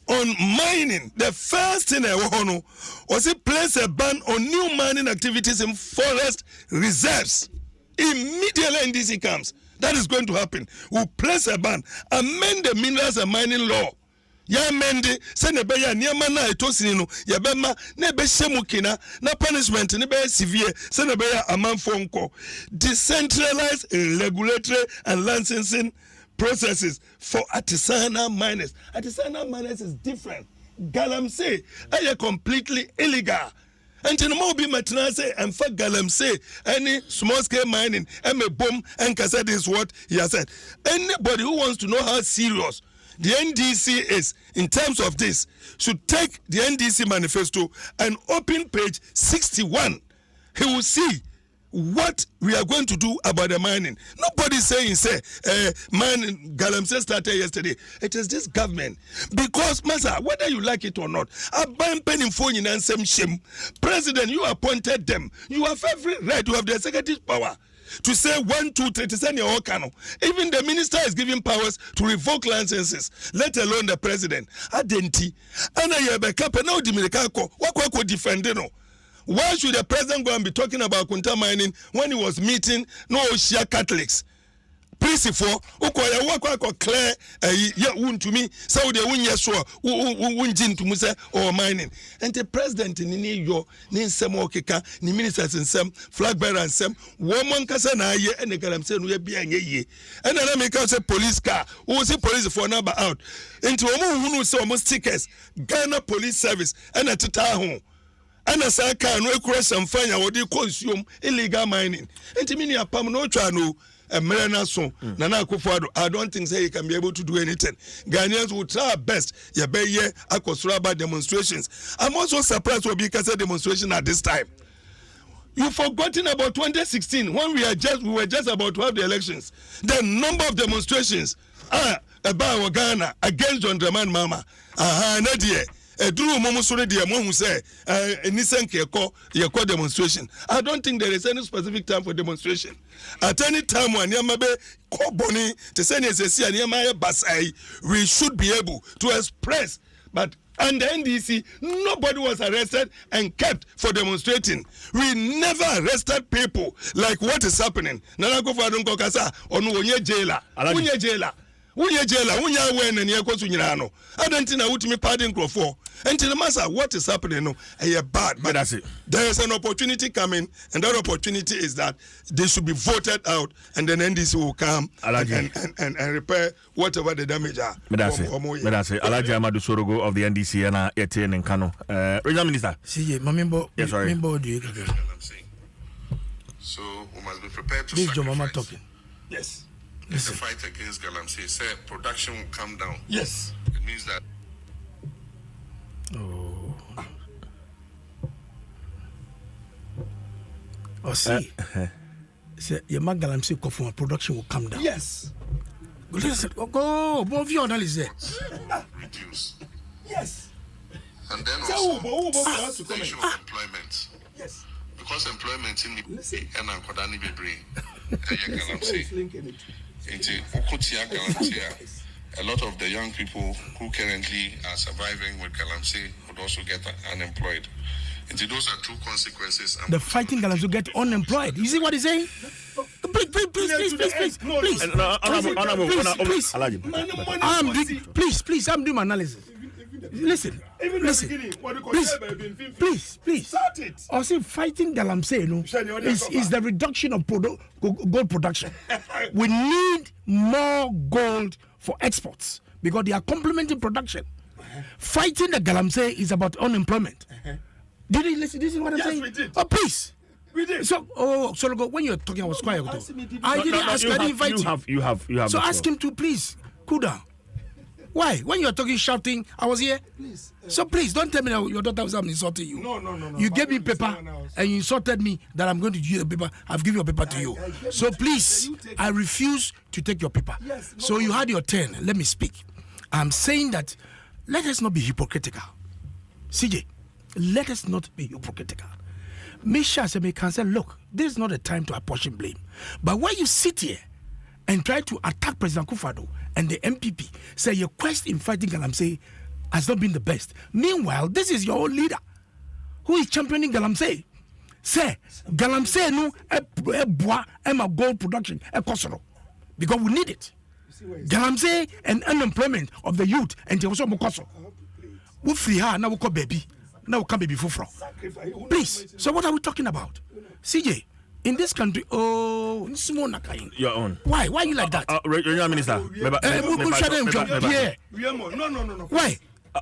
on mining, the first thing I want was it place a ban on new mining activities in forest reserves. Immediately NDC comes, that is going to happen. We'll place a ban, amend the minerals and mining law. Ya mende se ne be ya niema na etosini no ya be ma na be shemukina na punishment ne be severe se ne be ya amanfo nko. Decentralized regulatory and licensing processes for artisanal miners. Artisanal miners is different. Galamsey are completely illegal. And in the mobile maintenance and for Galamsey, any small scale mining, and a boom and cassette is what he has said. Anybody who wants to know how serious the NDC is in terms of this should take the NDC manifesto and open page 61. He will see what we are going to do about the mining. Nobody saying mining Galamsey started yesterday. It is this government because Masa, whether you like it or not, Mpensenpensenmu Nsem, President, you appointed them. You have every right. You have the executive power to say 1, 2, 3 to send your Okano. Even the minister is giving powers to revoke licenses, let alone the president. Adenti. Ana yebeka now Dimirikako. Wako defendeno. Why should the president go and be talking about Kunta mining when he was meeting no Shia Catholics? Principal, ukoya wako clear to me, so the win to Musa or mining. And the president in your name some okeka, ni ministers in some flag bearer and some woman kasana ye and the Galamsey we be ye. And then I make out a police car, who was a police for number out. Into a who saw almost stickers, Ghana Police Service and a Tataho. And a saka no question fire what they consume illegal mining. And to me, a pam no channel. Nana Akufo-Addo, I don't think say he can be able to do anything. Ghanaians will try our best. Yabeye Akosraba demonstrations. I'm also surprised with because demonstration at this time. You've forgotten about 2016 when we were just about to have the elections. The number of demonstrations about Ghana against John Dramani Mahama. Nadia. Drew Momosore de Amu say Nissan Keko demonstration. I don't think there is any specific time for demonstration. At any time when Yamabe Koboni to send SSC and Yamaya Basai, we should be able to express. But under NDC, nobody was arrested and kept for demonstrating. We never arrested people like what is happening. Nana Akufo-Addo Nkokasa onu onye jailer. Unye jailer. Unye jailer, unye wen and yakosu nyirano. I don't think I would me pardon for. And to the master, what is happening? No, bad. But that's it. There is an opportunity coming, and that opportunity is that they should be voted out, and then NDC will come and repair whatever the damage are. But that's it. Alaji Amadu Sorogo of the NDC and Etienne and Kano. Regional Minister. See, my member. Yes, sorry. So we must be prepared to. This is your mama talking. Yes. It's a fight against Galamsey. Say production will come down. Yes. It means that. Oh, see. Say your Galamsey for production will come down. Yes. Listen, go, both your analysis. Reduce. Yes. And then So, also station of employment. yes. Because employment in the Listen. and Kodani Bebre. A lot of the young people who currently are surviving with Galamsey would also get unemployed. And those are two consequences. The fighting Galamsey will get unemployed. You see what he's saying? Please. Please, I'm doing my analysis. Listen. Please. Also, fighting Galamsey is the reduction of gold production. We need more gold for exports because they are complementing production. Fighting the Galamsey is about unemployment. Did you listen? This is what I'm saying. We did. Oh, please. We did. So, when you're talking, I was quiet. I didn't ask. I didn't invite you have. So ask him to please cool down. Why? When you're talking, shouting, I was here. Please. So please don't tell me that your daughter was insulting you. No. You gave me paper and you insulted me that I'm going to give you the paper. I've given your paper to you. So please, I refuse to take your paper. Yes, So you had your turn. Let me speak. I'm saying that let us not be hypocritical. CJ, let us not be hypocritical. Misha can say, look, this is not a time to apportion blame. But when you sit here and try to attack President Akufo-Addo and the MPP, say your quest in fighting Galamsey has not been the best. Meanwhile, this is your own leader who is championing Galamsey. Say, Galamsey no a gold production because we need it. Galamsey and unemployment of the youth and the also Mokoso. We free her now we call baby. Now we come baby for. Please. So what are we talking about? CJ, in this country, your own. Why you like that? Regional Minister. No. Why?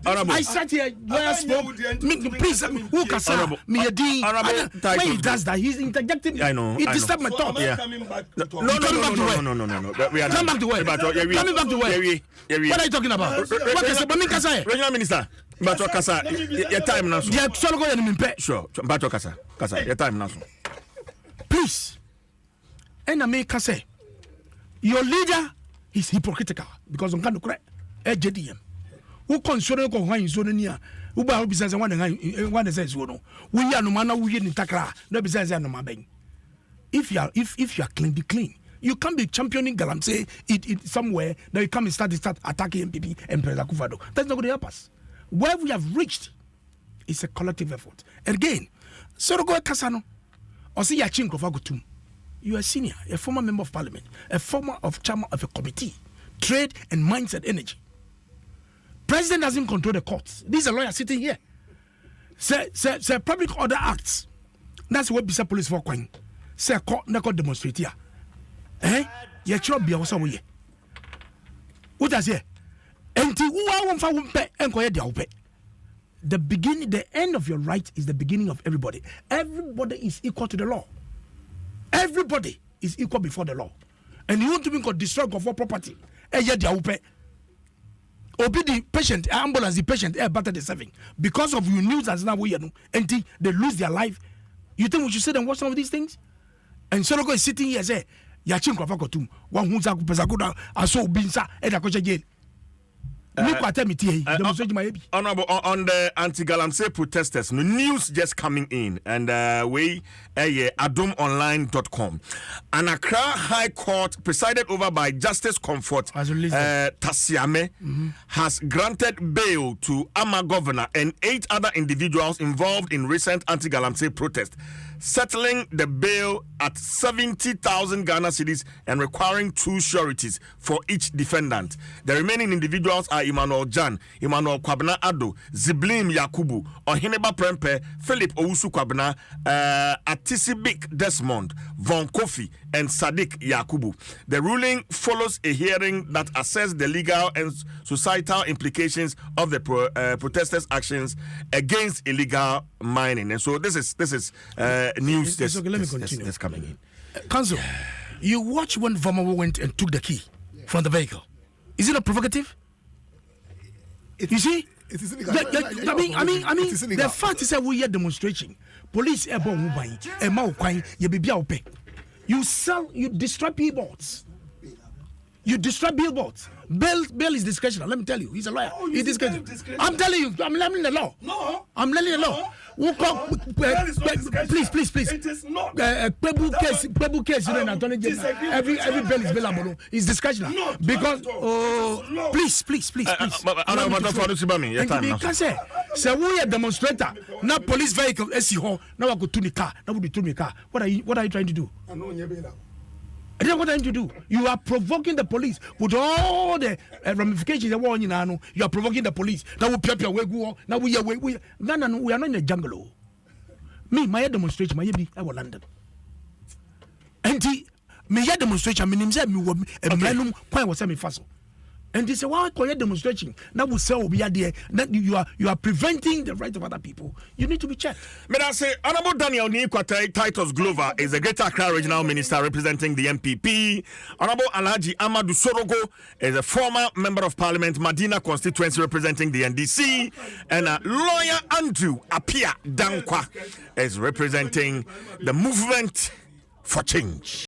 I sat here where I spoke. Please, who can say me a dean? When he does that, he's interjecting. I know. He disturbed my thought. Yeah. Coming back to talk. No. We are Come back to where? Coming back to where? What are you talking about? What can say? Regional Minister. Bato Kasa, your time now. Yeah, Sure. Bato Kasa, your time now. Please. And I make say, your leader is hypocritical because on can correct JDM. Who consider ko hwan so nia? Who ba obi say one say so no. We are no man we in takra. No be say no man. If you are clean, be clean. You can't be championing Galamsey it somewhere that you come and start attacking MPP and President Akufo-Addo. That's not going to help us. Where we have reached is a collective effort. And again, Sorogo Kasano, or see Yachin Kofagutum. You are a senior, a former member of parliament, a former chairman of a committee, trade and mindset energy. President doesn't control the courts. This is a lawyer sitting here. Say public order acts. That's what Bisa police for coin. Say court na court demonstrate here. Ye chop be also we. What does here? Enti uwa wonfa wumpe enkoye dia upe. The end of your right is the beginning of everybody. Everybody is equal to the law. Everybody is equal before the law. And you want to be destroy for property. Eye dia upe. Obi the patient, ambulance the patient, better the serving. Because of your news as now we know, enti they lose their life. You think we should sit and watch some of these things? And Sorogo is sitting here say, Yachin Kofakotum, one who's a Pesakuda, I saw Binsa, and a coach again. Honorable, on the anti-Galamsey protesters, no news just coming in, and adomonline.com. An Accra High Court, presided over by Justice Comfort Tasiame, has granted bail to Ama Governor and 8 other individuals involved in recent anti-Galamsey protest, settling the bail at 70,000 Ghana cedis and requiring 2 sureties for each defendant. The remaining individuals are Emmanuel Jan, Emmanuel Kwabena Ado, Ziblim Yakubu, Ohineba Prempe, Philip Owusu Kwabena, Atisibik Desmond, Von Kofi, and Sadiq Yakubu. The ruling follows a hearing that assessed the legal and societal implications of the protesters' actions against illegal mining. And so this is news that's coming in. Council, you watch when Vamawo went and took the key from the vehicle. Is it not provocative? You see? It is I mean, the fact is that we are demonstrating. Police are born and You destroy billboards. You destroy billboards. Bail is discretional. Let me tell you, he's a lawyer. He's discretional. I'm telling you, I'm learning the law. No, I'm learning the law. Please. It is not. Pebu case. Every bail is bailable. It's discretional. No, because please. Say we a demonstrator. Now police vehicle. Now I go to the car. Now we to the car. What are you trying to do? I don't know what I'm to do. You are provoking the police with all the ramifications. You are provoking the police. Now we pure way go. Now we are we are not in the jungle. Me, my demonstration, I will London. And me demonstration, me name say me manum point was semi fast. And they say, why call your demonstration? Now we say we are there. That you are preventing the right of other people. You need to be checked. May I say, Honorable Daniel Nikwate Titus Glover is the Greater Accra Regional Minister representing the MPP. Honorable Alhaji Amadou Sorogo is a former Member of Parliament, Medina constituency representing the NDC. And lawyer Andrew Apia Dankwa is representing the Movement for Change.